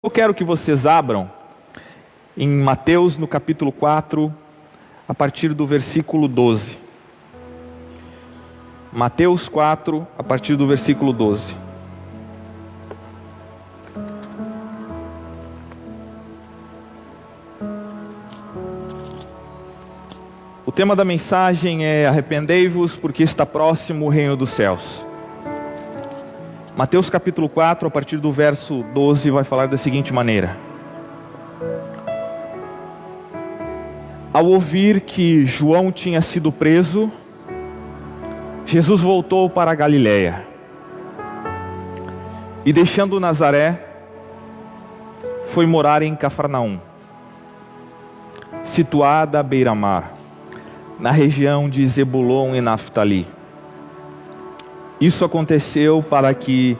Eu quero que vocês abram em Mateus, no capítulo 4, a partir do versículo 12. Mateus 4, a partir do versículo 12. O tema da mensagem é: arrependei-vos, porque está próximo o reino dos céus. Mateus capítulo 4, a partir do verso 12, vai falar da seguinte maneira: ao ouvir que João tinha sido preso, Jesus voltou para a Galiléia, e deixando Nazaré, foi morar em Cafarnaum, situada à beira-mar, na região de Zebulon e Naftali. Isso aconteceu para que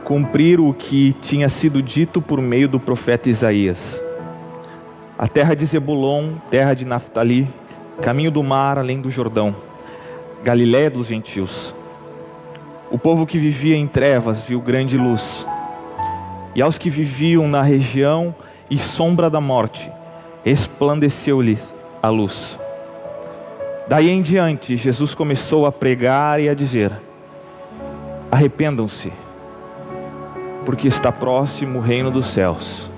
cumprir o que tinha sido dito por meio do profeta Isaías: a terra de Zebulon, terra de Naftali, caminho do mar além do Jordão, Galiléia dos gentios. O povo que vivia em trevas viu grande luz, e aos que viviam na região e sombra da morte, resplandeceu-lhes a luz. Daí em diante, Jesus começou a pregar e a dizer: arrependam-se, porque está próximo o reino dos céus.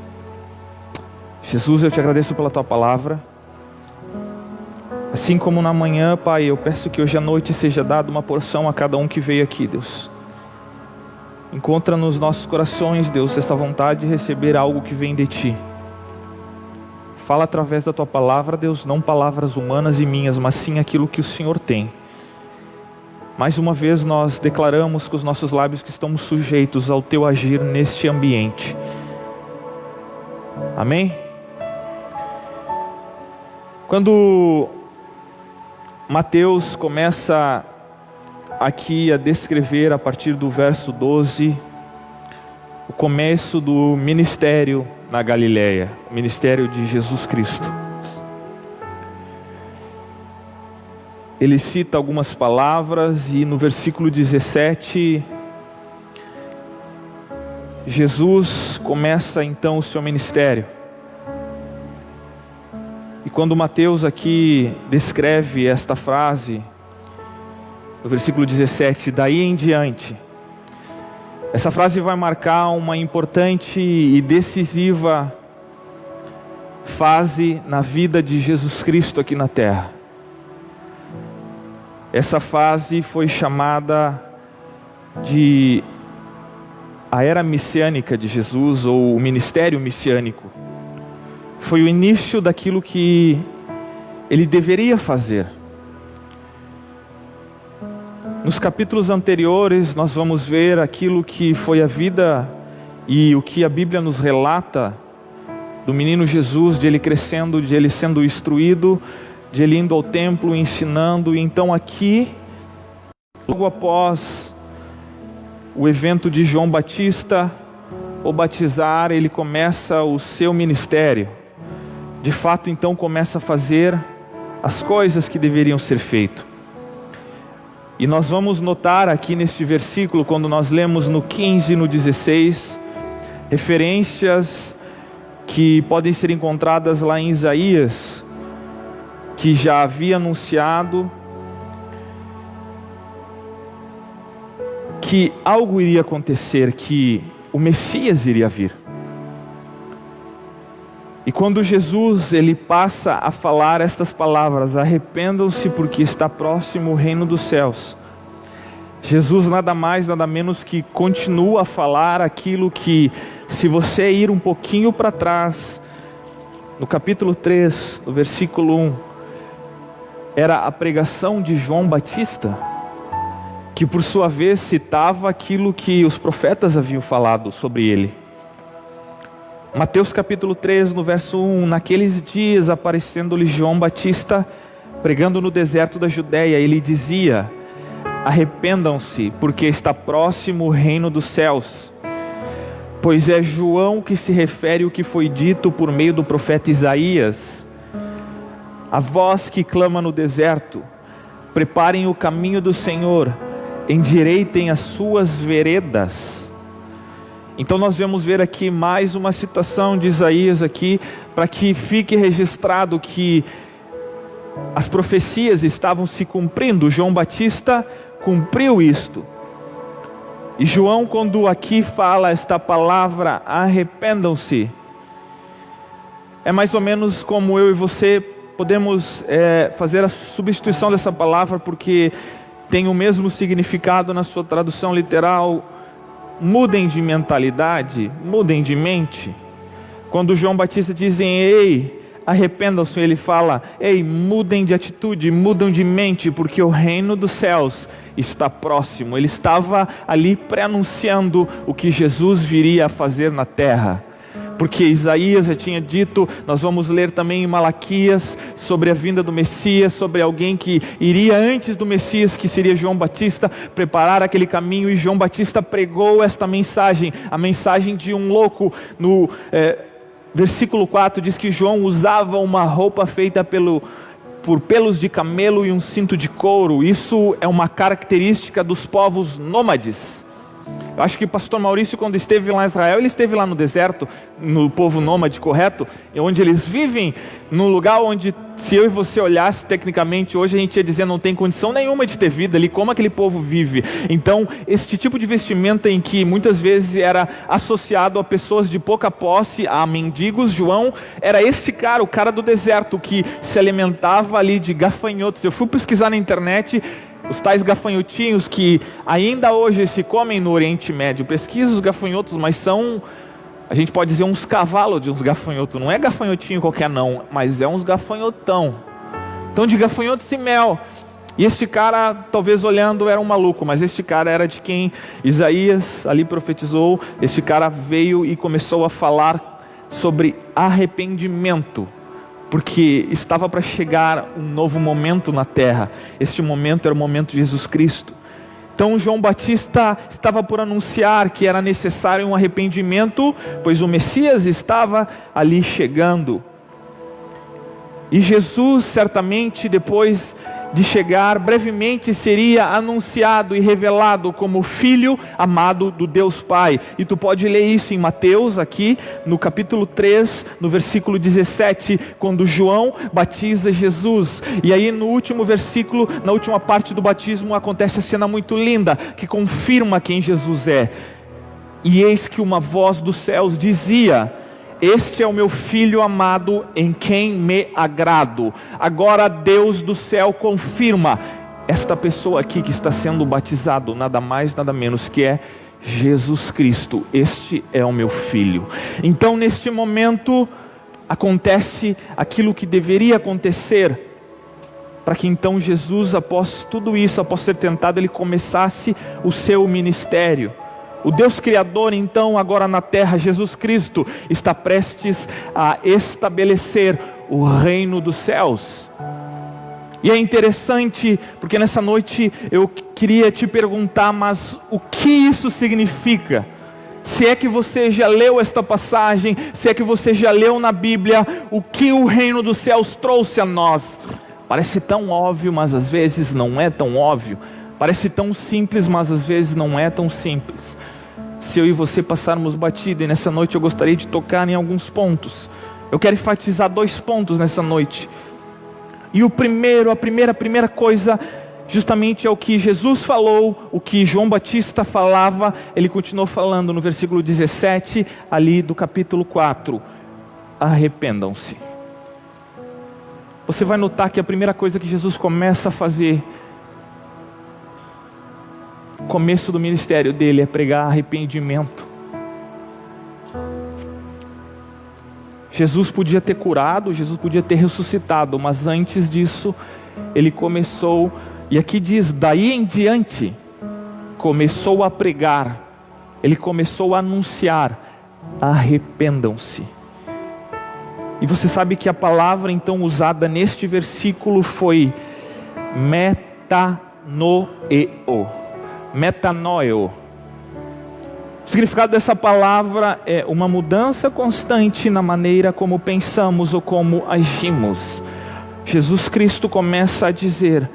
Jesus, eu te agradeço pela tua palavra. Assim como na manhã, Pai, eu peço que hoje à noite seja dada uma porção a cada um que veio aqui, Deus. Encontra nos nossos corações, Deus, esta vontade de receber algo que vem de Ti. Fala através da tua palavra, Deus, não palavras humanas e minhas, mas sim aquilo que o Senhor tem. Mais uma vez nós declaramos com os nossos lábios que estamos sujeitos ao teu agir neste ambiente. Amém? Quando Mateus começa aqui a descrever, a partir do verso 12, o começo do ministério na Galiléia, o ministério de Jesus Cristo, ele cita algumas palavras, e no versículo 17, Jesus começa então o seu ministério. E quando Mateus aqui descreve esta frase, no versículo 17, daí em diante, essa frase vai marcar uma importante e decisiva fase na vida de Jesus Cristo aqui na terra. Essa fase foi chamada de a era messiânica de Jesus, ou o ministério messiânico. Foi o início daquilo que ele deveria fazer. Nos capítulos anteriores nós vamos ver aquilo que foi a vida e o que a Bíblia nos relata do menino Jesus, de ele crescendo, de ele sendo instruído, de ele indo ao templo, ensinando. E então aqui, logo após o evento de João Batista, o batizar, ele começa o seu ministério. De fato, então, começa a fazer as coisas que deveriam ser feitas. E nós vamos notar aqui neste versículo, quando nós lemos no 15 e no 16, referências que podem ser encontradas lá em Isaías, que já havia anunciado que algo iria acontecer, que o Messias iria vir. E quando Jesus ele passa a falar estas palavras: arrependam-se, porque está próximo o reino dos céus, Jesus nada mais, nada menos que continua a falar aquilo que, se você ir um pouquinho para trás, no capítulo 3, no versículo 1, era a pregação de João Batista, que por sua vez citava aquilo que os profetas haviam falado sobre ele. Mateus capítulo 3, no verso 1, naqueles dias aparecendo-lhe João Batista, pregando no deserto da Judéia, ele dizia: arrependam-se, porque está próximo o reino dos céus. Pois é João que se refere o que foi dito por meio do profeta Isaías: a voz que clama no deserto, preparem o caminho do Senhor, endireitem as suas veredas. Então nós vamos ver aqui mais uma citação de Isaías aqui, para que fique registrado que as profecias estavam se cumprindo. João Batista cumpriu isto. E João, quando aqui fala esta palavra, arrependam-se, é mais ou menos como eu e você podemos fazer a substituição dessa palavra, porque tem o mesmo significado na sua tradução literal. Mudem de mentalidade, mudem de mente. Quando João Batista diz: ei, arrependam-se, ele fala: ei, mudem de atitude, mudem de mente, porque o reino dos céus está próximo. Ele estava ali pré-anunciando o que Jesus viria a fazer na terra. Porque Isaías já tinha dito, nós vamos ler também em Malaquias, sobre a vinda do Messias, sobre alguém que iria antes do Messias, que seria João Batista, preparar aquele caminho. E João Batista pregou esta mensagem, a mensagem de um louco. No versículo 4 diz que João usava uma roupa feita por pelos de camelo e um cinto de couro. Isso é uma característica dos povos nômades. Eu acho que o pastor Maurício, quando esteve lá em Israel, ele esteve lá no deserto, no povo nômade, correto? Onde eles vivem num lugar onde, se eu e você olhasse tecnicamente hoje, a gente ia dizer: não tem condição nenhuma de ter vida ali, como aquele povo vive. Então, este tipo de vestimenta em que muitas vezes era associado a pessoas de pouca posse, a mendigos, João era este cara, o cara do deserto, que se alimentava ali de gafanhotos. Eu fui pesquisar na internet os tais gafanhotinhos que ainda hoje se comem no Oriente Médio. Pesquisa os gafanhotos, mas são, a gente pode dizer, uns cavalos de uns gafanhotos. Não é gafanhotinho qualquer não, mas é uns gafanhotão. Então, de gafanhotos e mel. E este cara, talvez olhando, era um maluco, mas este cara era de quem Isaías ali profetizou. Este cara veio e começou a falar sobre arrependimento, porque estava para chegar um novo momento na terra. Este momento era o momento de Jesus Cristo. Então João Batista estava por anunciar que era necessário um arrependimento, pois o Messias estava ali chegando. E Jesus, certamente, depois de chegar, brevemente seria anunciado e revelado como Filho amado do Deus Pai. E tu pode ler isso em Mateus, aqui no capítulo 3, no versículo 17, quando João batiza Jesus. E aí no último versículo, na última parte do batismo, acontece a cena muito linda, que confirma quem Jesus é. E eis que uma voz dos céus dizia: este é o meu filho amado, em quem me agrado. Agora Deus do céu confirma: esta pessoa aqui que está sendo batizado, nada mais, nada menos que é Jesus Cristo. Este é o meu filho. Então neste momento acontece aquilo que deveria acontecer, para que então Jesus, após tudo isso, após ser tentado, ele começasse o seu ministério. O Deus Criador, então, agora na terra, Jesus Cristo, está prestes a estabelecer o reino dos céus. E é interessante, porque nessa noite eu queria te perguntar, mas o que isso significa? Se é que você já leu esta passagem, se é que você já leu na Bíblia, o que o reino dos céus trouxe a nós? Parece tão óbvio, mas às vezes não é tão óbvio. Parece tão simples, mas às vezes não é tão simples. Se eu e você passarmos batido, e nessa noite eu gostaria de tocar em alguns pontos. Eu quero enfatizar 2 pontos nessa noite. E a primeira coisa, justamente é o que Jesus falou, o que João Batista falava. Ele continuou falando no versículo 17, ali do capítulo 4. Arrependam-se. Você vai notar que a primeira coisa que Jesus começa a fazer, começo do ministério dele, é pregar arrependimento. Jesus podia ter curado, Jesus podia ter ressuscitado, mas antes disso, ele começou, e aqui diz, daí em diante, começou a pregar, ele começou a anunciar: arrependam-se. E você sabe que a palavra então usada neste versículo foi metanoeo. Metanoeo. O significado dessa palavra é uma mudança constante na maneira como pensamos ou como agimos. Jesus Cristo começa a dizer: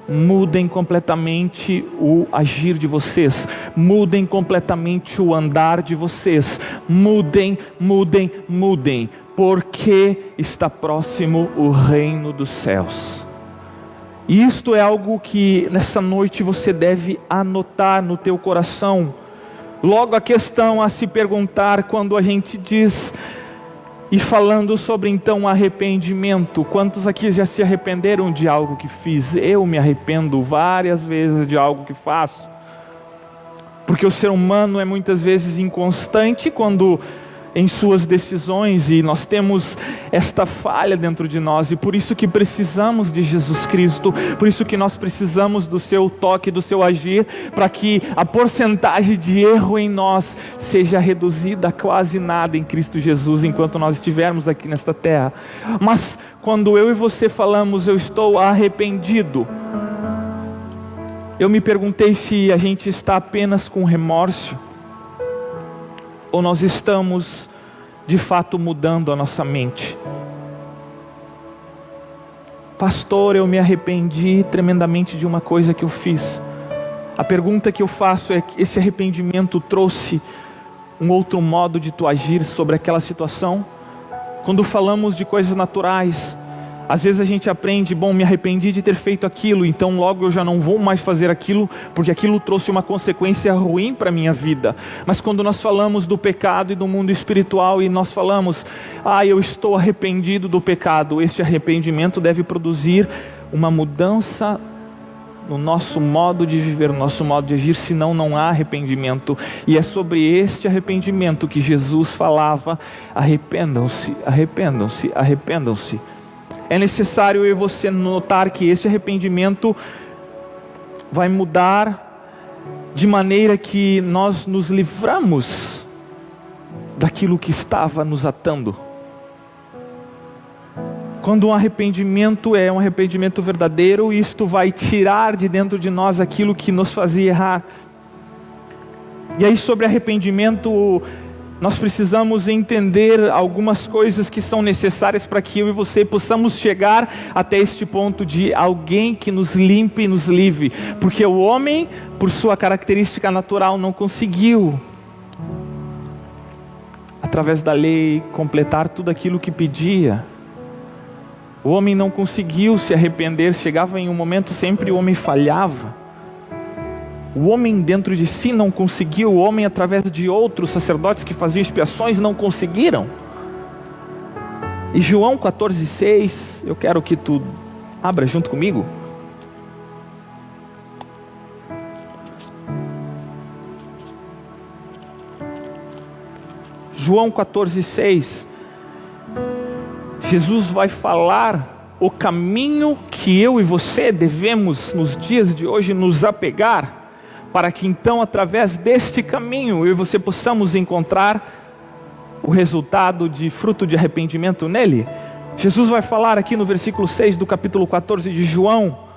mudem completamente o agir de vocês, mudem completamente o andar de vocês, mudem, porque está próximo o reino dos céus. E isto é algo que nessa noite você deve anotar no teu coração. Logo a questão a se perguntar quando a gente diz, e falando sobre então arrependimento, quantos aqui já se arrependeram de algo que fiz? Eu me arrependo várias vezes de algo que faço, porque o ser humano é muitas vezes inconstante quando em suas decisões, e nós temos esta falha dentro de nós, e por isso que precisamos de Jesus Cristo, por isso que nós precisamos do seu toque, do seu agir, para que a porcentagem de erro em nós seja reduzida a quase nada em Cristo Jesus, enquanto nós estivermos aqui nesta terra. Mas quando eu e você falamos, eu estou arrependido, eu me perguntei se a gente está apenas com remorso, ou nós estamos de fato mudando a nossa mente. Pastor, eu me arrependi tremendamente de uma coisa que eu fiz. A pergunta que eu faço é: esse arrependimento trouxe um outro modo de tu agir sobre aquela situação? Quando falamos de coisas naturais, às vezes a gente aprende, me arrependi de ter feito aquilo, então logo eu já não vou mais fazer aquilo, porque aquilo trouxe uma consequência ruim para a minha vida. Mas quando nós falamos do pecado e do mundo espiritual, e nós falamos, eu estou arrependido do pecado, este arrependimento deve produzir uma mudança no nosso modo de viver, no nosso modo de agir, senão não há arrependimento. E é sobre este arrependimento que Jesus falava: arrependam-se, arrependam-se, arrependam-se. É necessário eu e você notar que esse arrependimento vai mudar de maneira que nós nos livramos daquilo que estava nos atando. Quando um arrependimento é um arrependimento verdadeiro, isto vai tirar de dentro de nós aquilo que nos fazia errar. E aí, sobre arrependimento, nós precisamos entender algumas coisas que são necessárias para que eu e você possamos chegar até este ponto de alguém que nos limpe e nos livre. Porque o homem, por sua característica natural, não conseguiu, através da lei, completar tudo aquilo que pedia. O homem não conseguiu se arrepender, chegava em um momento, sempre o homem falhava. O homem dentro de si não conseguiu, o homem através de outros sacerdotes que faziam expiações não conseguiram. E João 14,6, eu quero que tu abra junto comigo. João 14,6, Jesus vai falar o caminho que eu e você devemos nos dias de hoje nos apegar, para que então através deste caminho eu e você possamos encontrar o resultado de fruto de arrependimento nele. Jesus vai falar aqui no versículo 6 do capítulo 14 de João.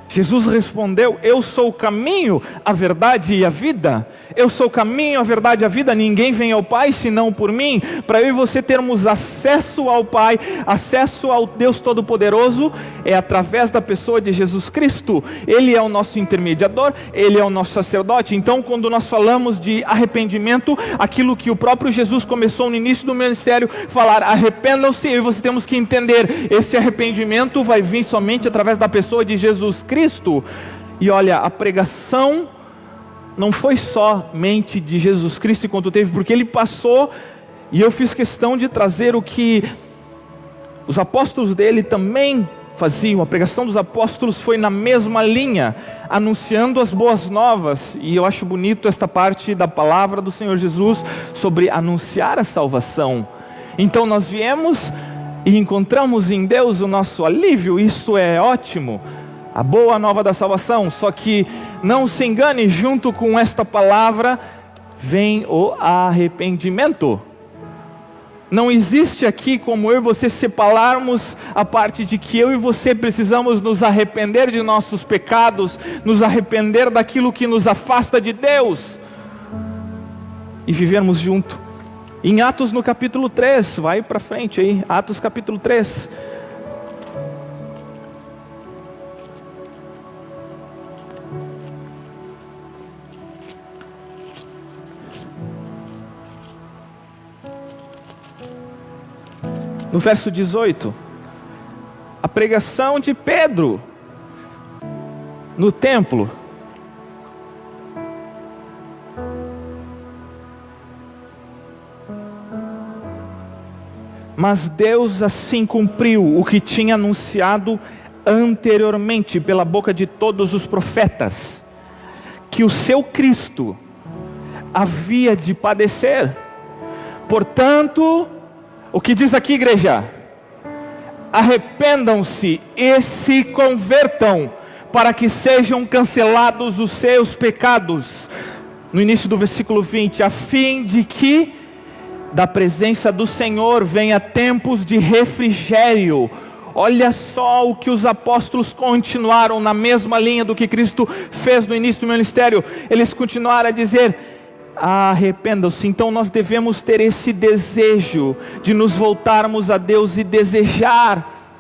Jesus respondeu: eu sou o caminho, a verdade e a vida. Eu sou o caminho, a verdade e a vida. Ninguém vem ao Pai senão por mim. Para eu e você termos acesso ao Pai, acesso ao Deus Todo-Poderoso, é através da pessoa de Jesus Cristo. Ele é o nosso intermediador, Ele é o nosso sacerdote. Então, quando nós falamos de arrependimento, aquilo que o próprio Jesus começou no início do ministério, falar: arrependam-se, eu e você temos que entender, esse arrependimento vai vir somente através da pessoa de Jesus Cristo. E olha, a pregação não foi somente de Jesus Cristo enquanto teve, porque Ele passou, e eu fiz questão de trazer o que os apóstolos dele também faziam. A pregação dos apóstolos foi na mesma linha, anunciando as boas novas. E eu acho bonito esta parte da palavra do Senhor Jesus sobre anunciar a salvação. Então nós viemos e encontramos em Deus o nosso alívio. Isso é ótimo, a boa nova da salvação. Só que não se engane, junto com esta palavra vem o arrependimento. Não existe aqui como eu e você separarmos a parte de que eu e você precisamos nos arrepender de nossos pecados, nos arrepender daquilo que nos afasta de Deus e vivermos junto. Em Atos no capítulo 3, vai para frente aí, Atos capítulo 3. No verso 18, a pregação de Pedro no templo. Mas Deus assim cumpriu o que tinha anunciado anteriormente pela boca de todos os profetas, que o seu Cristo havia de padecer. Portanto, o que diz aqui, igreja? Arrependam-se e se convertam, para que sejam cancelados os seus pecados. No início do versículo 20, a fim de que da presença do Senhor venha tempos de refrigério. Olha só o que os apóstolos continuaram na mesma linha do que Cristo fez no início do ministério. Eles continuaram a dizer: arrependam-se. Então nós devemos ter esse desejo de nos voltarmos a Deus e desejar.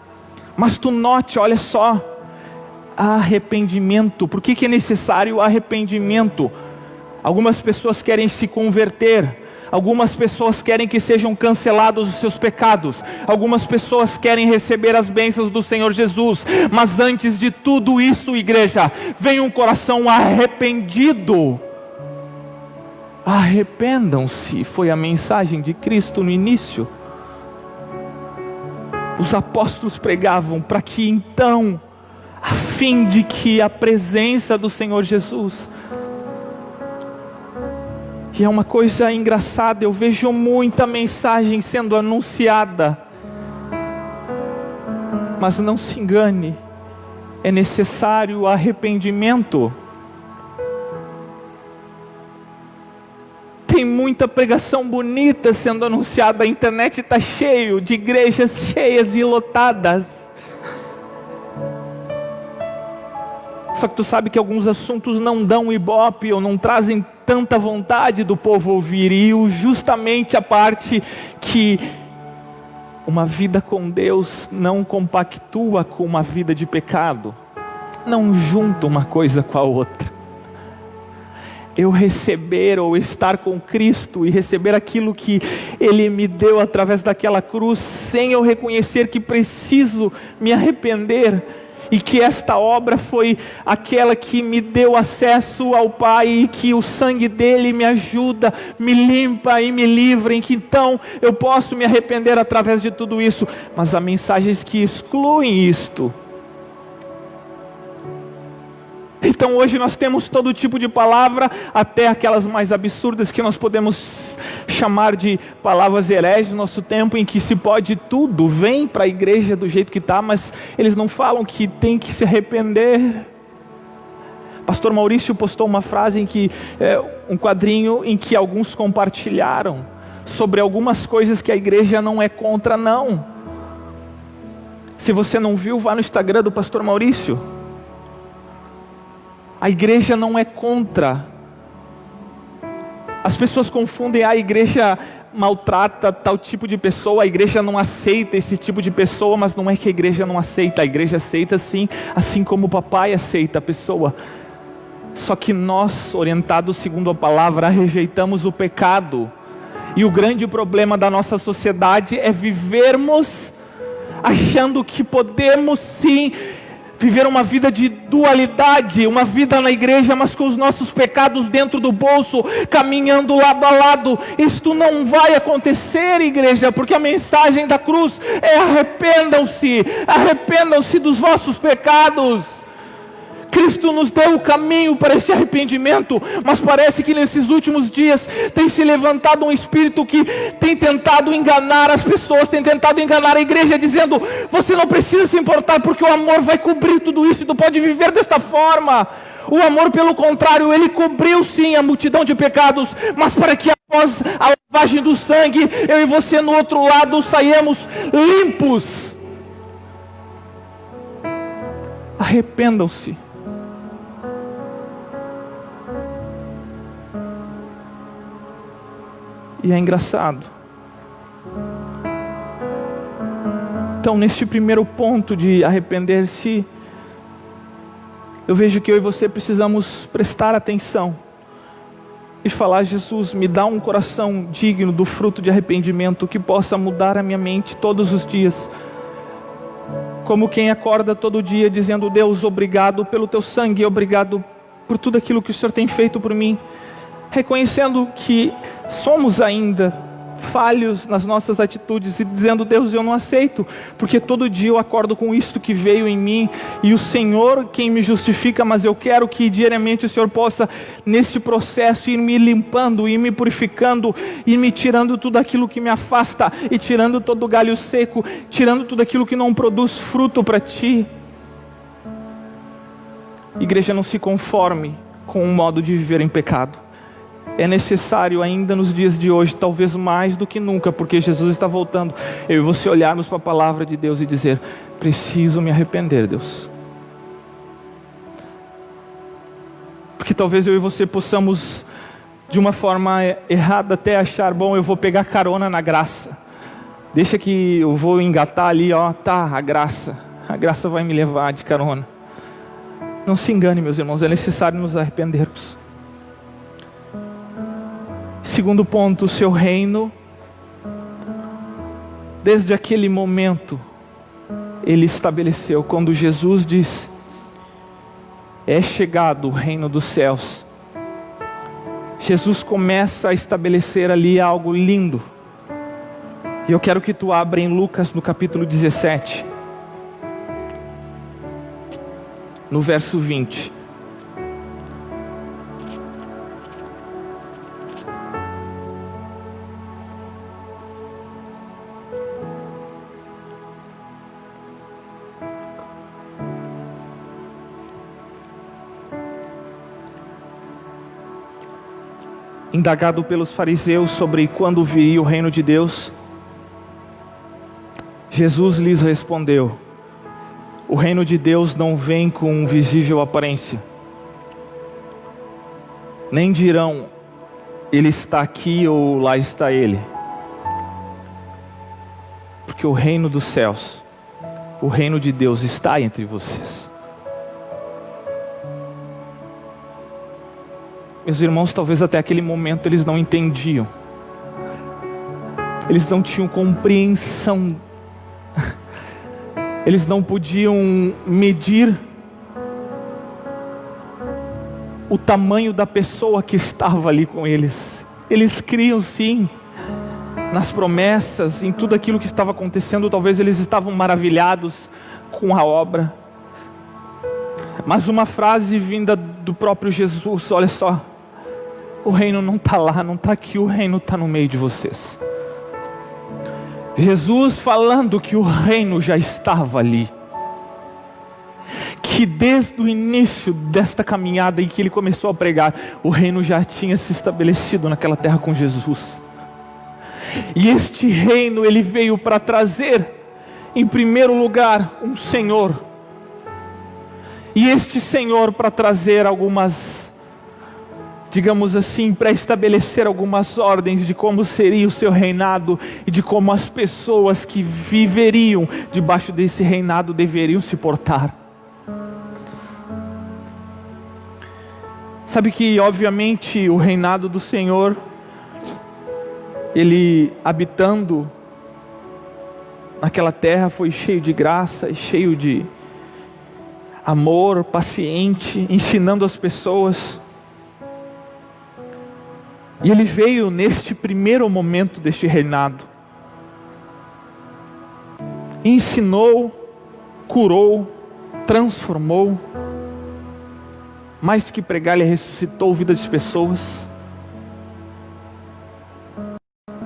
Mas tu note, olha só, arrependimento. Por que é necessário arrependimento? Algumas pessoas querem se converter. Algumas pessoas querem que sejam cancelados os seus pecados. Algumas pessoas querem receber as bênçãos do Senhor Jesus. Mas antes de tudo isso, igreja, vem um coração arrependido. Arrependam-se, foi a mensagem de Cristo no início. Os apóstolos pregavam para que então, a fim de que a presença do Senhor Jesus... E é uma coisa engraçada, eu vejo muita mensagem sendo anunciada. Mas não se engane, é necessário arrependimento. Tem muita pregação bonita sendo anunciada, a internet está cheio de igrejas cheias e lotadas. Só que tu sabe que alguns assuntos não dão ibope ou não trazem tanta vontade do povo ouvir. E justamente a parte que uma vida com Deus não compactua com uma vida de pecado. Não junta uma coisa com a outra. Eu receber ou estar com Cristo e receber aquilo que Ele me deu através daquela cruz, sem eu reconhecer que preciso me arrepender, e que esta obra foi aquela que me deu acesso ao Pai, e que o sangue dele me ajuda, me limpa e me livra, e que então eu posso me arrepender através de tudo isso. Mas há mensagens que excluem isto. Então hoje nós temos todo tipo de palavra, até aquelas mais absurdas que nós podemos chamar de palavras hereges no nosso tempo, em que se pode tudo, vem para a igreja do jeito que está, mas eles não falam que tem que se arrepender. Pastor Maurício postou uma frase em que, um quadrinho em que alguns compartilharam, sobre algumas coisas que a igreja não é contra não. Se você não viu, vá no Instagram do Pastor Maurício. A igreja não é contra. As pessoas confundem, a igreja maltrata tal tipo de pessoa, a igreja não aceita esse tipo de pessoa, mas não é que a igreja não aceita, a igreja aceita sim, assim como o papai aceita a pessoa. Só que nós, orientados segundo a palavra, rejeitamos o pecado. E o grande problema da nossa sociedade é vivermos achando que podemos sim viver uma vida de dualidade, uma vida na igreja, mas com os nossos pecados dentro do bolso, caminhando lado a lado. Isto não vai acontecer, igreja, porque a mensagem da cruz é: arrependam-se, arrependam-se dos vossos pecados. Cristo nos deu o caminho para esse arrependimento, mas parece que nesses últimos dias tem se levantado um espírito que tem tentado enganar as pessoas, tem tentado enganar a igreja, dizendo: você não precisa se importar, porque o amor vai cobrir tudo isso, e tu pode viver desta forma. O amor, pelo contrário, ele cobriu sim a multidão de pecados, mas para que após a lavagem do sangue, eu e você no outro lado saiamos limpos. Arrependam-se. E é engraçado. Então, neste primeiro ponto de arrepender-se, eu vejo que eu e você precisamos prestar atenção. e falar: Jesus, me dá um coração digno do fruto de arrependimento, que possa mudar a minha mente todos os dias. Como quem acorda todo dia dizendo: Deus, obrigado pelo teu sangue, obrigado por tudo aquilo que o Senhor tem feito por mim. Reconhecendo que somos ainda falhos nas nossas atitudes e dizendo: Deus, eu não aceito, porque todo dia eu acordo com isto que veio em mim, e o Senhor quem me justifica, mas eu quero que diariamente o Senhor possa, neste processo, ir me limpando, ir me purificando, ir me tirando tudo aquilo que me afasta, e tirando todo o galho seco, tirando tudo aquilo que não produz fruto para Ti. Igreja, não se conforme com um modo de viver em pecado. É necessário ainda nos dias de hoje, talvez mais do que nunca, porque Jesus está voltando, eu e você olharmos para a palavra de Deus e dizer: preciso me arrepender, Deus. Porque talvez eu e você possamos, de uma forma errada, até achar: bom, eu vou pegar carona na graça, deixa que eu vou engatar ali, a graça vai me levar de carona. Não se engane, meus irmãos, é necessário nos arrependermos. Segundo ponto, o seu reino, desde aquele momento, Ele estabeleceu. Quando Jesus diz: é chegado o reino dos céus, Jesus começa a estabelecer ali algo lindo. E eu quero que tu abra em Lucas no capítulo 17, no verso 20. Indagado pelos fariseus sobre quando viria o reino de Deus, Jesus lhes respondeu: o reino de Deus não vem com visível aparência, nem dirão: Ele está aqui ou lá está Ele, porque o reino dos céus, o reino de Deus está entre vocês. Meus irmãos, talvez até aquele momento eles não entendiam, eles não tinham compreensão, eles não podiam medir o tamanho da pessoa que estava ali com eles. Eles criam sim nas promessas, em tudo aquilo que estava acontecendo. Talvez eles estavam maravilhados com a obra, mas uma frase vinda do próprio Jesus: olha só, o reino não está lá, não está aqui, o reino está no meio de vocês. Jesus falando que o reino já estava ali, que desde o início desta caminhada em que ele começou a pregar, o reino já tinha se estabelecido naquela terra com Jesus. E este reino ele veio para trazer, em primeiro lugar, um Senhor, e este Senhor para trazer algumas, digamos assim, para estabelecer algumas ordens de como seria o seu reinado e de como as pessoas que viveriam debaixo desse reinado deveriam se portar. Sabe que, obviamente, o reinado do Senhor, Ele habitando naquela terra, foi cheio de graça, cheio de amor, paciente, ensinando as pessoas. E Ele veio neste primeiro momento deste reinado, ensinou, curou, transformou. Mais do que pregar, Ele ressuscitou vidas de pessoas.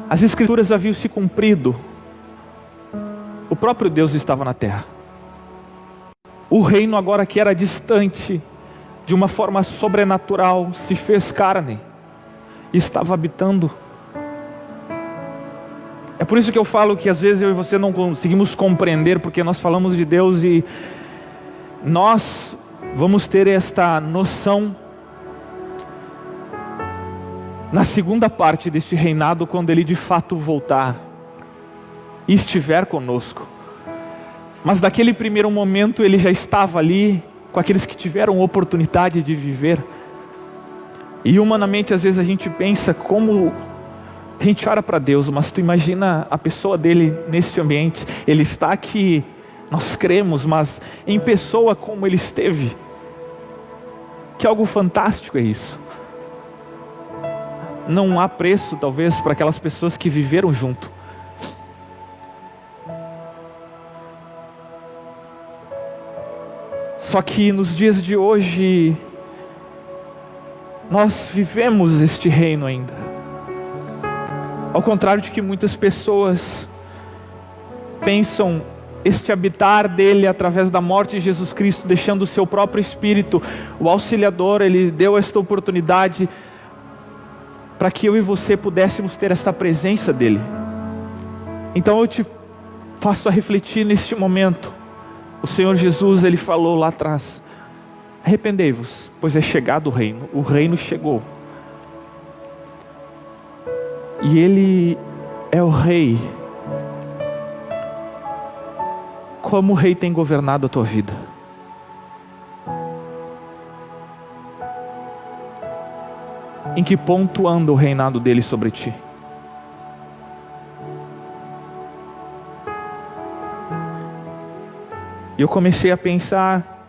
As Escrituras haviam se cumprido. O próprio Deus estava na terra. O reino agora que era distante, de uma forma sobrenatural, se fez carne e estava habitando. É por isso que eu falo que às vezes eu e você não conseguimos compreender, porque nós falamos de Deus e nós vamos ter esta noção na segunda parte deste reinado, quando Ele de fato voltar e estiver conosco. Mas naquele primeiro momento Ele já estava ali com aqueles que tiveram oportunidade de viver. E humanamente às vezes a gente pensa como a gente ora para Deus, mas tu imagina a pessoa dele nesse ambiente. Ele está aqui, nós cremos, mas em pessoa como ele esteve. Que algo fantástico é isso. Não há preço talvez para aquelas pessoas que viveram junto. Só que nos dias de hoje nós vivemos este reino ainda. Ao contrário de que muitas pessoas pensam este habitar dele através da morte de Jesus Cristo, deixando o seu próprio Espírito, o auxiliador, ele deu esta oportunidade para que eu e você pudéssemos ter esta presença dele. Então eu te faço a refletir neste momento. O Senhor Jesus, ele falou lá atrás: arrependei-vos, pois é chegado o reino chegou. E ele é o rei. Como o rei tem governado a tua vida? Em que ponto anda o reinado dele sobre ti? E eu comecei a pensar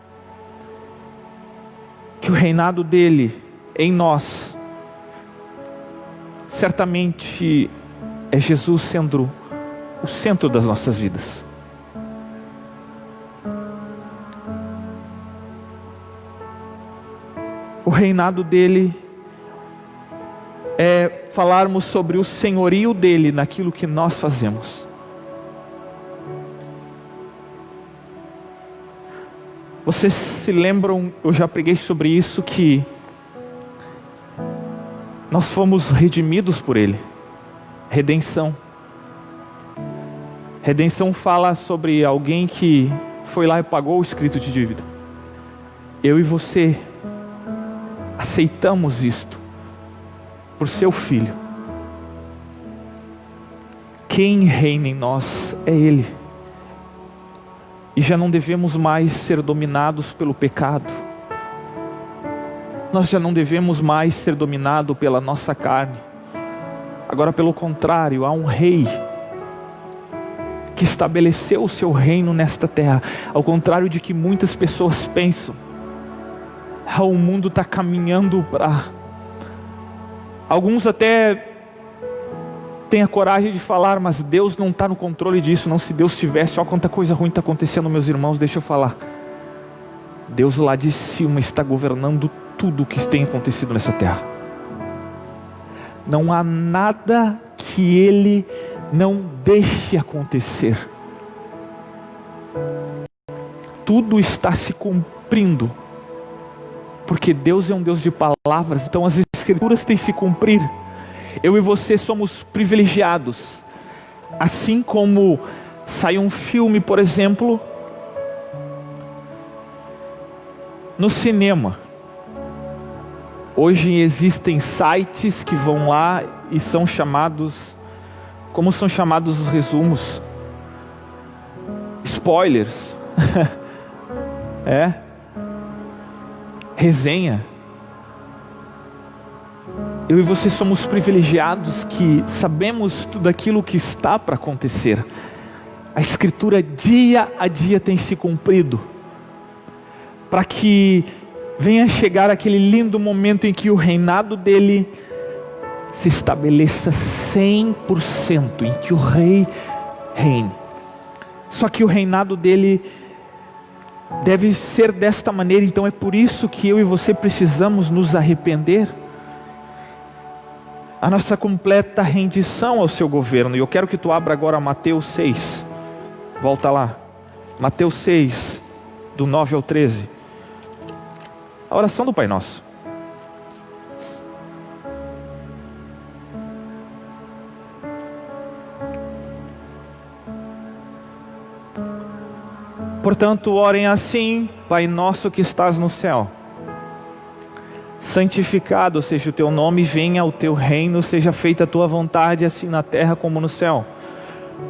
que o reinado dele em nós certamente é Jesus sendo o centro das nossas vidas. O reinado dele é falarmos sobre o senhorio dele naquilo que nós fazemos. Vocês se lembram, eu já preguei sobre isso, que nós fomos redimidos por ele. Redenção. Redenção fala sobre alguém que foi lá e pagou o escrito de dívida. Eu e você aceitamos isto por seu Filho. Quem reina em nós é Ele. E já não devemos mais ser dominados pelo pecado. Nós já não devemos mais ser dominados pela nossa carne. Agora, pelo contrário, há um rei que estabeleceu o seu reino nesta terra. Ao contrário de que muitas pessoas pensam, o mundo está caminhando para... Alguns até têm a coragem de falar, mas Deus não está no controle disso. Não, se Deus tivesse, olha quanta coisa ruim está acontecendo, meus irmãos. Deixa eu falar. Deus lá de cima está governando tudo o que tem acontecido nessa terra. Não há nada que Ele não deixe acontecer. Tudo está se cumprindo, porque Deus é um Deus de palavras. Então as Escrituras têm que se cumprir. Eu e você somos privilegiados. Assim como sai um filme, por exemplo, no cinema. Hoje existem sites que vão lá e são chamados... Como são chamados os resumos? Spoilers. Resenha. Eu e você somos privilegiados que sabemos tudo aquilo que está para acontecer. A Escritura dia a dia tem se cumprido, para que venha chegar aquele lindo momento em que o reinado dele se estabeleça 100%, em que o rei reine. Só que o reinado dele deve ser desta maneira. Então é por isso que eu e você precisamos nos arrepender. A nossa completa rendição ao seu governo. E eu quero que tu abra agora Mateus 6. Volta lá. Mateus 6, do 9 ao 13. A oração do Pai Nosso. Portanto, orem assim: Pai nosso que estás no céu, santificado seja o teu nome, venha o teu reino, seja feita a tua vontade, assim na terra como no céu.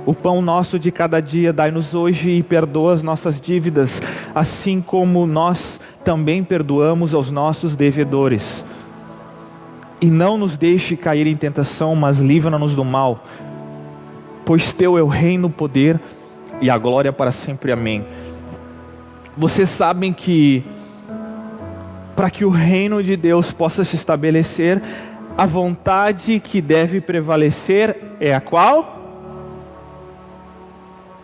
O pão nosso de cada dia dai-nos hoje, e perdoa as nossas dívidas, assim como nós também perdoamos aos nossos devedores. e não nos deixe cair em tentação, mas livra-nos do mal. Pois teu é o reino, o poder e a glória para sempre. Amém. Vocês sabem que para que o reino de Deus possa se estabelecer, a vontade que deve prevalecer é a qual?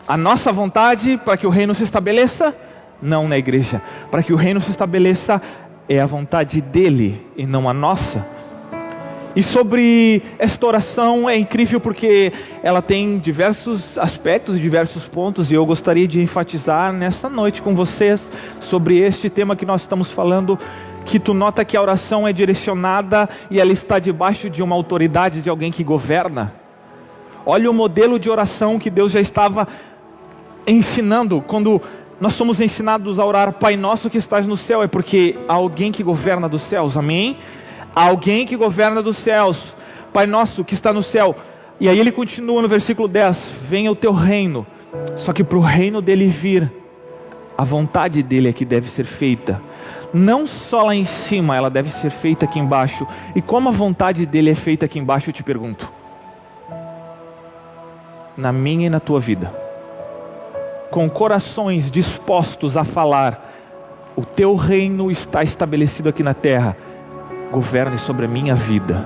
A nossa vontade para que o reino se estabeleça? Não, na igreja. Para que o reino se estabeleça é a vontade dele e não a nossa. E sobre esta oração é incrível porque ela tem diversos aspectos, diversos pontos, e eu gostaria de enfatizar nessa noite com vocês sobre este tema que nós estamos falando, que tu nota que a oração é direcionada e ela está debaixo de uma autoridade de alguém que governa. Olha o modelo de oração que Deus já estava ensinando. Quando nós somos ensinados a orar Pai Nosso que estás no céu, é porque há alguém que governa dos céus, amém? Há alguém que governa dos céus, Pai Nosso que está no céu. E aí ele continua no versículo 10, venha o teu reino, só que para o reino dele vir, a vontade dele é que deve ser feita, não só lá em cima, ela deve ser feita aqui embaixo. E como a vontade dele é feita aqui embaixo, eu te pergunto, na minha e na tua vida, com corações dispostos a falar, o teu reino está estabelecido aqui na terra, governe sobre a minha vida.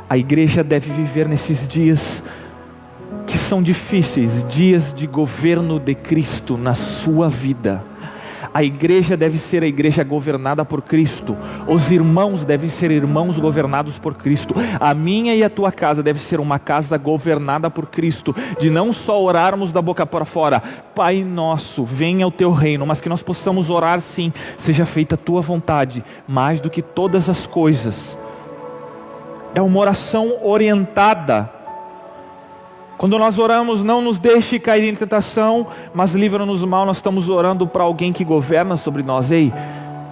A igreja deve viver nesses dias que são difíceis, dias de governo de Cristo na sua vida. A igreja deve ser a igreja governada por Cristo. Os irmãos devem ser irmãos governados por Cristo. A minha e a tua casa deve ser uma casa governada por Cristo. De não só orarmos da boca para fora, Pai nosso, venha o teu reino, mas que nós possamos orar sim, seja feita a tua vontade, mais do que todas as coisas. É uma oração orientada. Quando nós oramos, não nos deixe cair em tentação, mas livra-nos do mal, nós estamos orando para alguém que governa sobre nós. Ei,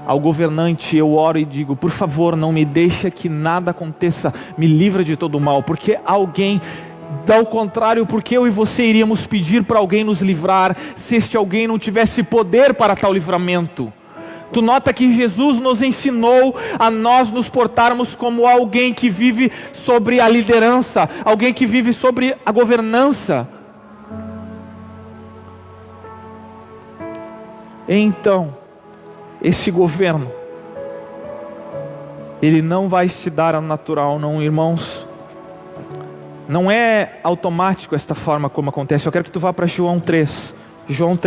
ao governante eu oro e digo, por favor, não me deixe que nada aconteça, me livra de todo o mal, porque alguém, ao contrário, porque eu e você iríamos pedir para alguém nos livrar, se este alguém não tivesse poder para tal livramento. Tu nota que Jesus nos ensinou a nós nos portarmos como alguém que vive sobre a liderança, alguém que vive sobre a governança. Então, esse governo, ele não vai se dar ao natural, não, irmãos. Não é automático esta forma como acontece. Eu quero que tu vá para João 3. João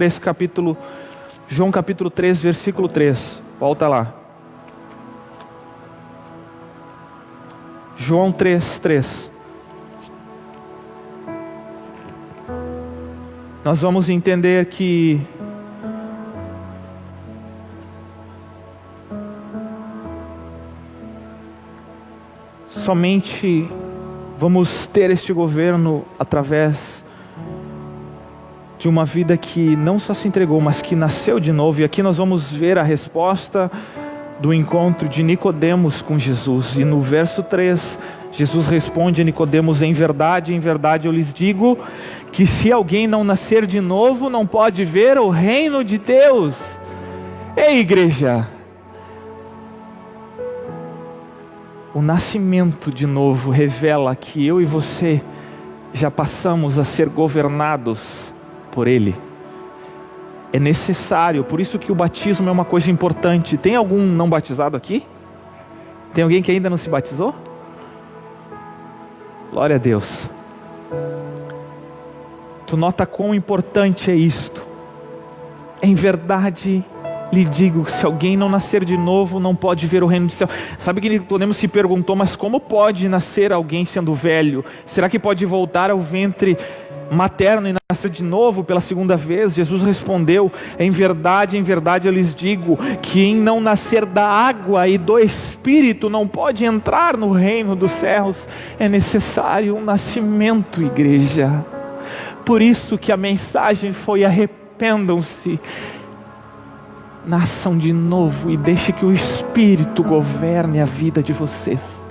capítulo 3, versículo 3. Volta lá. João 3, 3. Nós vamos entender que somente vamos ter este governo através de uma vida que não só se entregou, mas que nasceu de novo. E aqui nós vamos ver a resposta do encontro de Nicodemos com Jesus. E no verso 3, Jesus responde a Nicodemos, em verdade eu lhes digo, que se alguém não nascer de novo, não pode ver o reino de Deus. Ei, igreja! O nascimento de novo revela que eu e você já passamos a ser governados por Ele. É necessário, por isso que o batismo é uma coisa importante. Tem algum não batizado aqui? Tem alguém que ainda não se batizou? Glória a Deus. Tu nota quão importante é isto. Em verdade lhe digo, se alguém não nascer de novo, não pode ver o reino do céu. Sabe que Nicodemos se perguntou, mas como pode nascer alguém sendo velho? Será que pode voltar ao ventre materno e nascer de novo pela segunda vez? Jesus respondeu, em verdade eu lhes digo, que quem não nascer da água e do Espírito não pode entrar no reino dos céus. É necessário um nascimento, igreja. Por isso que a mensagem foi: arrependam-se, nasçam de novo e deixe que o Espírito governe a vida de vocês.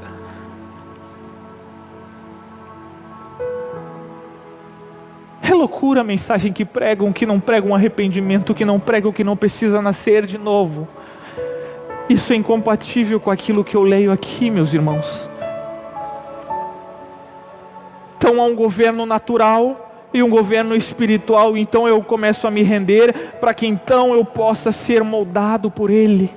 É loucura a mensagem que pregam arrependimento, que não pregam que não precisa nascer de novo. Isso é incompatível com aquilo que eu leio aqui, meus irmãos. Então há um governo natural e um governo espiritual. Então eu começo a me render para que então eu possa ser moldado por Ele.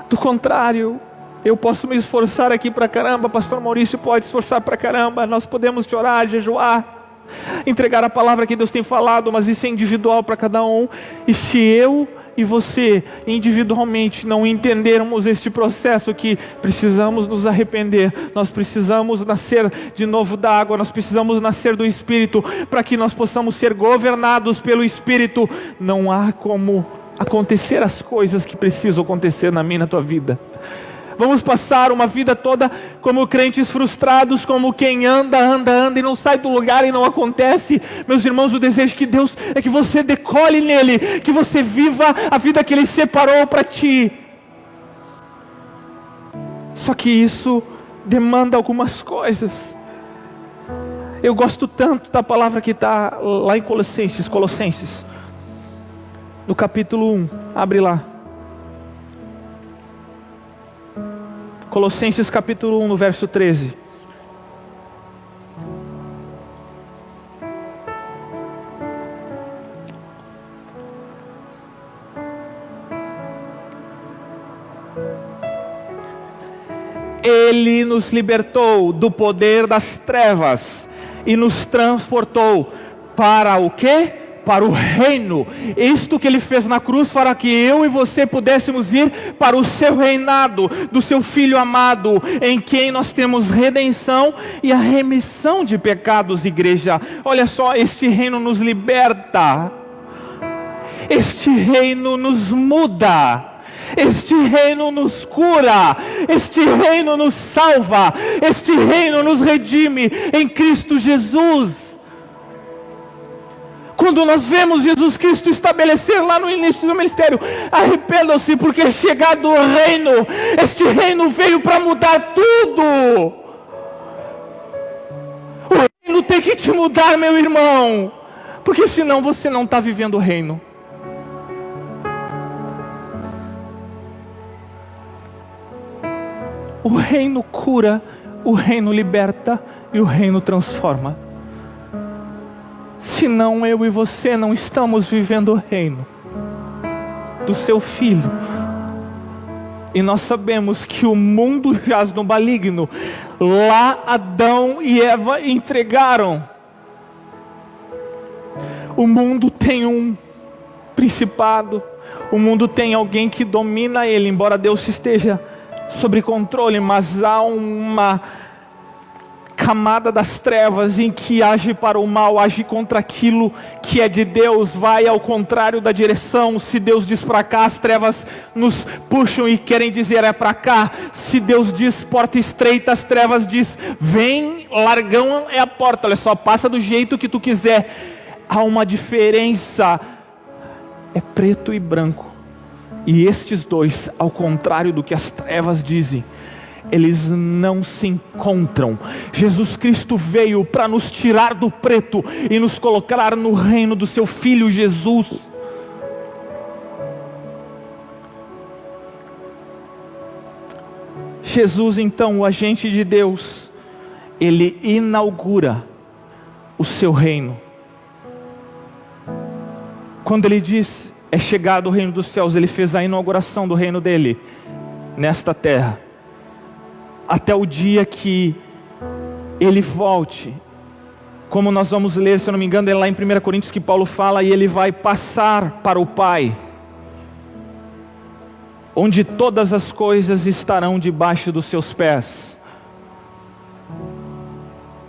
Do contrário, eu posso me esforçar aqui pra caramba, pastor Maurício pode esforçar pra caramba, nós podemos chorar, jejuar, entregar a palavra que Deus tem falado, mas isso é individual para cada um. E se eu e você individualmente não entendermos este processo, que precisamos nos arrepender, nós precisamos nascer de novo da água, nós precisamos nascer do Espírito, para que nós possamos ser governados pelo Espírito, não há como acontecer as coisas que precisam acontecer na minha e na tua vida. Vamos passar uma vida toda como crentes frustrados, como quem anda e não sai do lugar e não acontece. Meus irmãos, o desejo de Deus é que você decole nele, que você viva a vida que Ele separou para ti. Só que isso demanda algumas coisas. Eu gosto tanto da palavra que está lá em Colossenses, no capítulo 1, abre lá. Colossenses capítulo 1, no verso 13. Ele nos libertou do poder das trevas e nos transportou para o quê? Para o reino. Isto que Ele fez na cruz, para que eu e você pudéssemos ir para o seu reinado, do seu Filho amado, em quem nós temos redenção e a remissão de pecados, igreja. Olha só, este reino nos liberta, este reino nos muda, este reino nos cura, este reino nos salva, este reino nos redime em Cristo Jesus. Quando nós vemos Jesus Cristo estabelecer lá no início do ministério, arrependam-se porque é chegado o reino. Este reino veio para mudar tudo. O reino tem que te mudar, meu irmão, porque senão você não está vivendo o reino. O reino cura, o reino liberta e o reino transforma. Senão eu e você não estamos vivendo o reino do seu Filho. E nós sabemos que o mundo jaz no maligno. Lá Adão e Eva entregaram. O mundo tem um principado. O mundo tem alguém que domina ele, embora Deus esteja sob controle, mas há uma camada das trevas em que age para o mal, age contra aquilo que é de Deus, vai ao contrário da direção. Se Deus diz para cá, as trevas nos puxam e querem dizer é para cá. Se Deus diz porta estreita, as trevas diz vem, largão é a porta, olha só, passa do jeito que tu quiser. Há uma diferença, é preto e branco. E estes dois, ao contrário do que as trevas dizem, eles não se encontram. Jesus Cristo veio para nos tirar do preto e nos colocar no reino do seu Filho Jesus. Jesus, então, o agente de Deus, Ele inaugura o seu reino. Quando Ele diz, é chegado o reino dos céus, Ele fez a inauguração do reino dEle nesta terra. Até o dia que Ele volte, como nós vamos ler, se eu não me engano, é lá em 1 Coríntios que Paulo fala, e Ele vai passar para o Pai, onde todas as coisas estarão debaixo dos seus pés.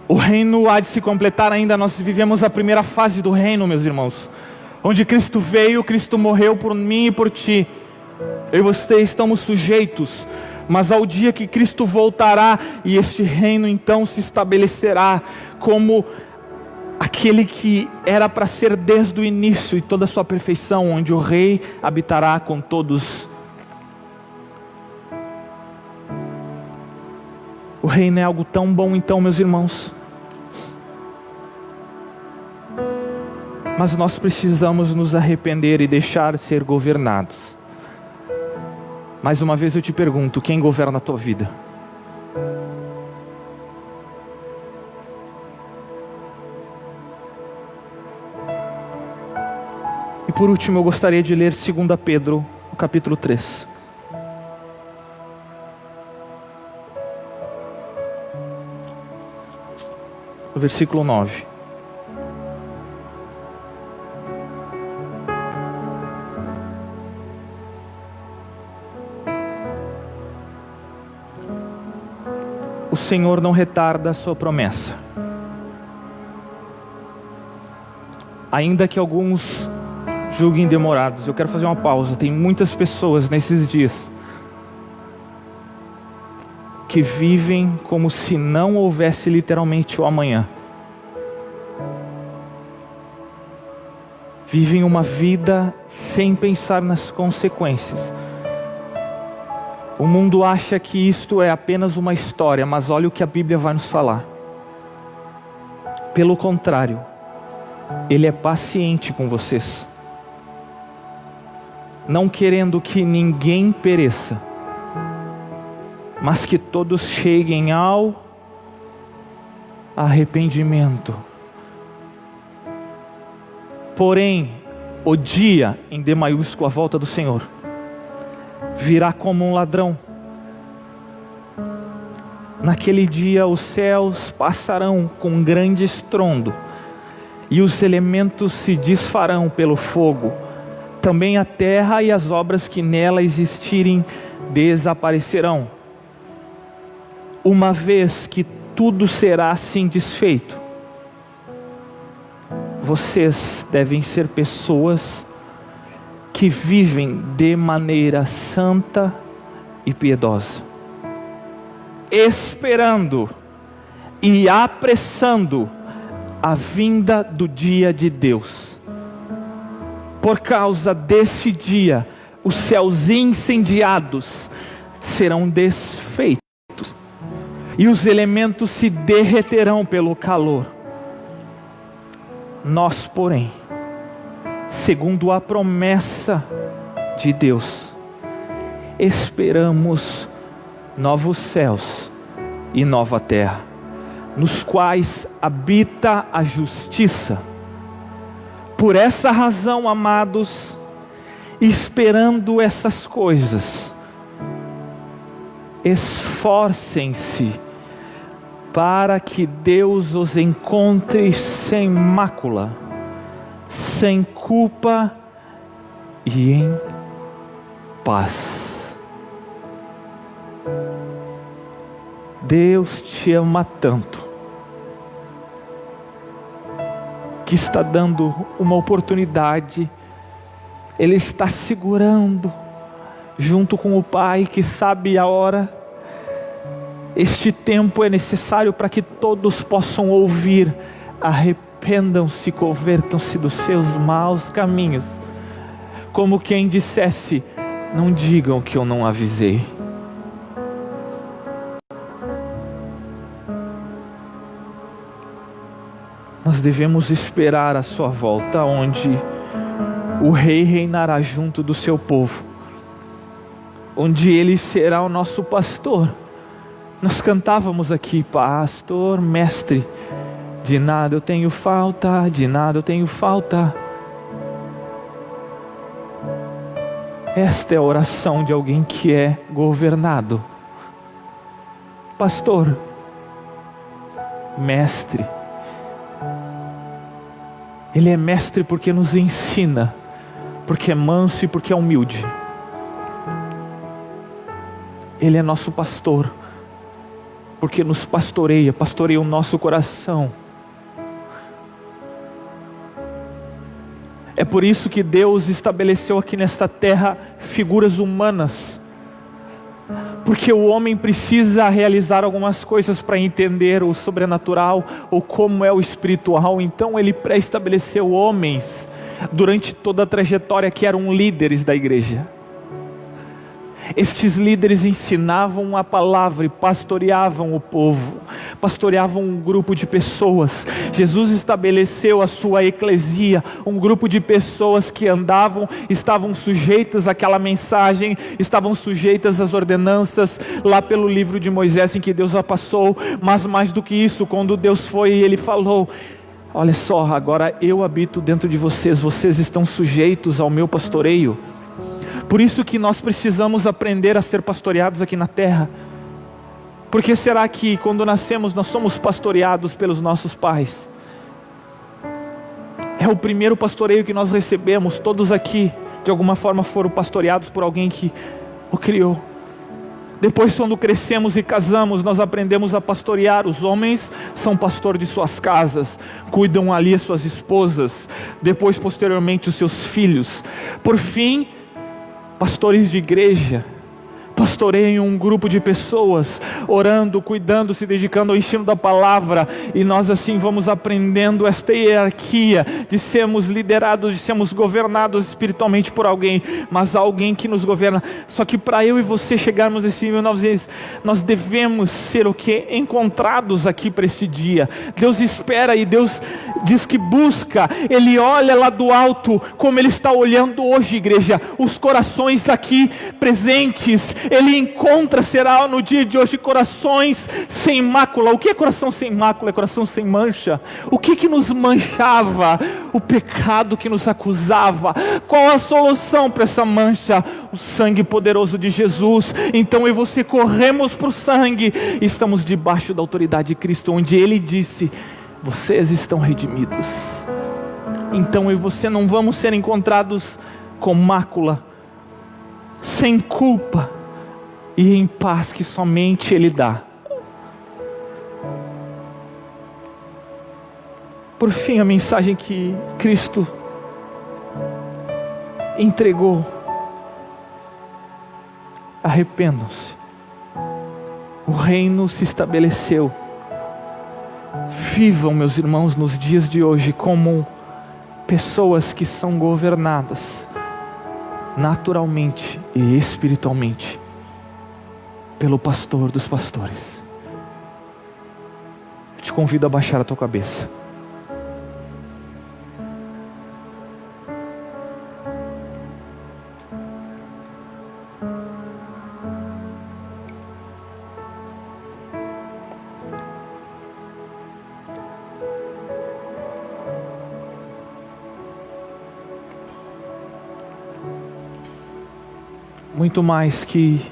O reino há de se completar ainda, nós vivemos a primeira fase do reino, meus irmãos, onde Cristo veio, Cristo morreu por mim e por ti. Eu e você estamos sujeitos, mas ao dia que Cristo voltará, e este reino então se estabelecerá como aquele que era para ser desde o início e toda a sua perfeição, onde o Rei habitará com todos. O reino é algo tão bom então, meus irmãos, mas nós precisamos nos arrepender e deixar ser governados. Mais uma vez eu te pergunto, quem governa a tua vida? E por último eu gostaria de ler 2 Pedro, no capítulo 3. No versículo 9. O Senhor não retarda a sua promessa, ainda que alguns julguem demorados. Eu quero fazer uma pausa. Tem muitas pessoas nesses dias que vivem como se não houvesse literalmente o amanhã. Vivem uma vida sem pensar nas consequências. O mundo acha que isto é apenas uma história, mas olha o que a Bíblia vai nos falar. Pelo contrário, Ele é paciente com vocês, não querendo que ninguém pereça, mas que todos cheguem ao arrependimento. Porém, o dia, em D maiúsculo, a volta do Senhor, virá como um ladrão. Naquele dia os céus passarão com grande estrondo, e os elementos se desfarão pelo fogo. Também a terra e as obras que nela existirem desaparecerão. Uma vez que tudo será assim desfeito, vocês devem ser pessoas que vivem de maneira santa e piedosa, esperando e apressando a vinda do dia de Deus. Por causa desse dia, os céus incendiados serão desfeitos, e os elementos se derreterão pelo calor. Nós, porém, segundo a promessa de Deus, esperamos novos céus e nova terra, nos quais habita a justiça. Por essa razão, amados, esperando essas coisas, esforcem-se para que Deus os encontre sem mácula, sem culpa e em paz. Deus te ama tanto, que está dando uma oportunidade. Ele está segurando, junto com o Pai que sabe a hora. Este tempo é necessário para que todos possam ouvir: arrependam-se, convertam-se dos seus maus caminhos. Como quem dissesse: não digam que eu não avisei. Nós devemos esperar a sua volta, onde o Rei reinará junto do seu povo, onde Ele será o nosso pastor. Nós cantávamos aqui: pastor, mestre, de nada eu tenho falta, de nada eu tenho falta. Esta é a oração de alguém que é governado. Pastor, mestre. Ele é mestre porque nos ensina, porque é manso e porque é humilde. Ele é nosso pastor, porque nos pastoreia o nosso coração. É por isso que Deus estabeleceu aqui nesta terra figuras humanas, porque o homem precisa realizar algumas coisas para entender o sobrenatural ou como é o espiritual. Então Ele pré-estabeleceu homens durante toda a trajetória que eram líderes da igreja. Estes líderes ensinavam a palavra e pastoreavam o povo, pastoreavam um grupo de pessoas. Jesus estabeleceu a sua eclesia, um grupo de pessoas que andavam, estavam sujeitas àquela mensagem, estavam sujeitas às ordenanças, lá pelo livro de Moisés em que Deus a passou. Mas mais do que isso, quando Deus foi e Ele falou: olha só, agora eu habito dentro de vocês, vocês estão sujeitos ao meu pastoreio. Por isso que nós precisamos aprender a ser pastoreados aqui na terra. Porque será que quando nascemos nós somos pastoreados pelos nossos pais? É o primeiro pastoreio que nós recebemos. Todos aqui de alguma forma foram pastoreados por alguém que o criou. Depois, quando crescemos e casamos, nós aprendemos a pastorear. Os homens são pastor de suas casas, cuidam ali as suas esposas, depois posteriormente os seus filhos. Por fim, pastores de igreja pastoreiam um grupo de pessoas, orando, cuidando, se dedicando ao ensino da palavra, e nós assim vamos aprendendo esta hierarquia de sermos liderados, de sermos governados espiritualmente por alguém, mas alguém que nos governa. Só que para eu e você chegarmos nesse nível, nós devemos ser o que? Encontrados aqui para este dia. Deus espera e Deus diz que busca, Ele olha lá do alto, como Ele está olhando hoje, igreja, os corações aqui presentes. Ele encontra, será no dia de hoje, corações sem mácula. O que é coração sem mácula? É coração sem mancha. O que nos manchava? O pecado que nos acusava. Qual a solução para essa mancha? O sangue poderoso de Jesus. Então eu e você corremos para o sangue, estamos debaixo da autoridade de Cristo, onde Ele disse: vocês estão redimidos. Então eu e você não vamos ser encontrados com mácula, sem culpa e em paz que somente Ele dá. Por fim, a mensagem que Cristo entregou: arrependam-se, o reino se estabeleceu. Vivam, meus irmãos, nos dias de hoje como pessoas que são governadas naturalmente e espiritualmente pelo pastor dos pastores. Eu te convido a baixar a tua cabeça. Muito mais que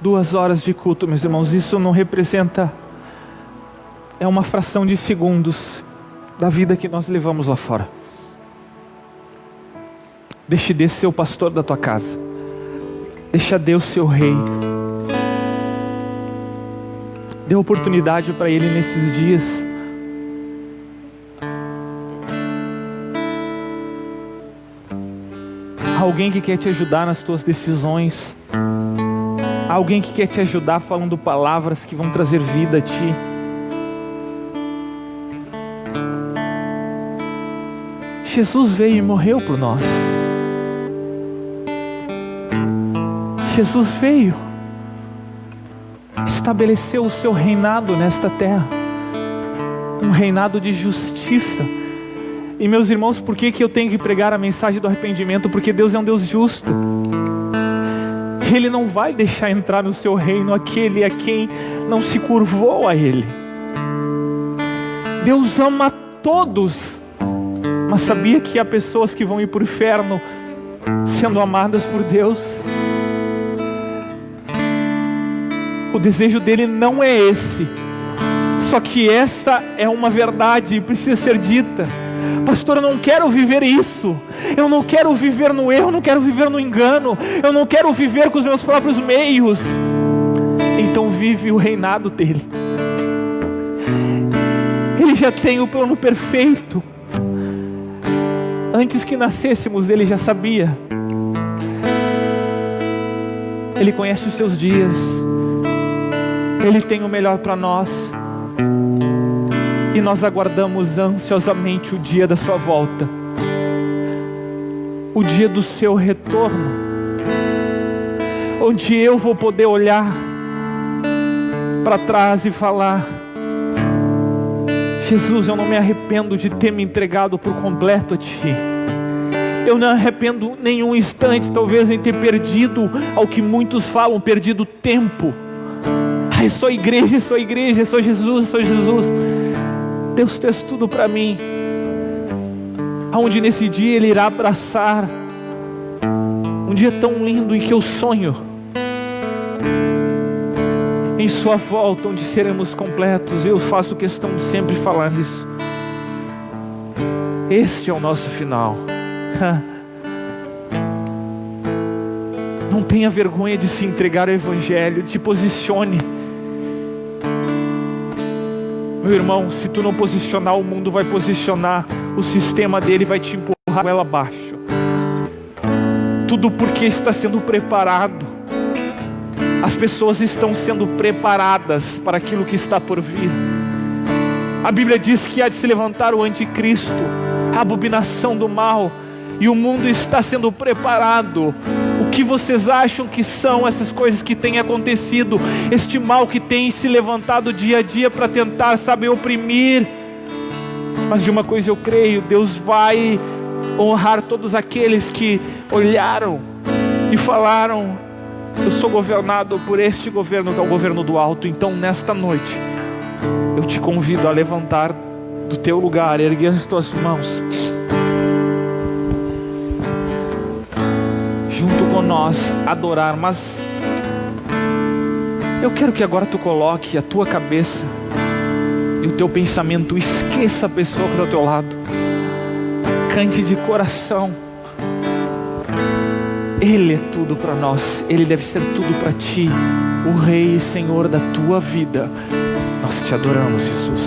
2 horas de culto, meus irmãos, isso não representa, é uma fração de segundos da vida que nós levamos lá fora. Deixe Deus ser o pastor da tua casa, deixa Deus ser o rei, dê oportunidade para Ele nesses dias. Alguém que quer te ajudar nas tuas decisões, alguém que quer te ajudar falando palavras que vão trazer vida a ti. Jesus veio e morreu por nós. Jesus veio, estabeleceu o seu reinado nesta terra, um reinado de justiça. E meus irmãos, por que eu tenho que pregar a mensagem do arrependimento? Porque Deus é um Deus justo. Ele não vai deixar entrar no seu reino aquele a quem não se curvou a Ele. Deus ama todos, mas sabia que há pessoas que vão ir para o inferno sendo amadas por Deus. O desejo dele não é esse. Só que esta é uma verdade e precisa ser dita. Pastor, eu não quero viver isso. Eu não quero viver no erro, eu não quero viver no engano. Eu não quero viver com os meus próprios meios. Então vive o reinado dele. Ele já tem o plano perfeito. Antes que nascêssemos, ele já sabia. Ele conhece os seus dias. Ele tem o melhor para nós. E nós aguardamos ansiosamente o dia da sua volta. o dia do seu retorno, onde eu vou poder olhar para trás e falar: Jesus, eu não me arrependo de ter me entregado por completo a Ti. Eu não arrependo nenhum instante, talvez, em ter perdido, ao que muitos falam, perdido tempo. Ai, sou igreja, sou Jesus, sou Jesus. Deus fez tudo para mim. Aonde nesse dia Ele irá abraçar. Um dia tão lindo em que eu sonho em sua volta, onde seremos completos. Eu faço questão de sempre falar isso. Este é o nosso final. Não tenha vergonha de se entregar ao Evangelho. Te posicione. Meu irmão, se tu não posicionar, o mundo vai posicionar. O sistema dele vai te empurrar ela abaixo. Tudo porque está sendo preparado. As pessoas estão sendo preparadas para aquilo que está por vir. A Bíblia diz que há de se levantar o anticristo, a abominação do mal, e o mundo está sendo preparado. O que vocês acham que são essas coisas que têm acontecido? Este mal que tem se levantado dia a dia para tentar, sabe, oprimir. Mas de uma coisa eu creio: Deus vai honrar todos aqueles que olharam e falaram: eu sou governado por este governo, que é o governo do alto. Então nesta noite eu te convido a levantar do teu lugar, erguer as tuas mãos, junto com nós, adorar. Mas eu quero que agora tu coloque a tua cabeça e o teu pensamento, esqueça a pessoa que está ao teu lado, cante de coração: Ele é tudo para nós, Ele deve ser tudo para ti, o Rei e Senhor da tua vida. Nós te adoramos, Jesus.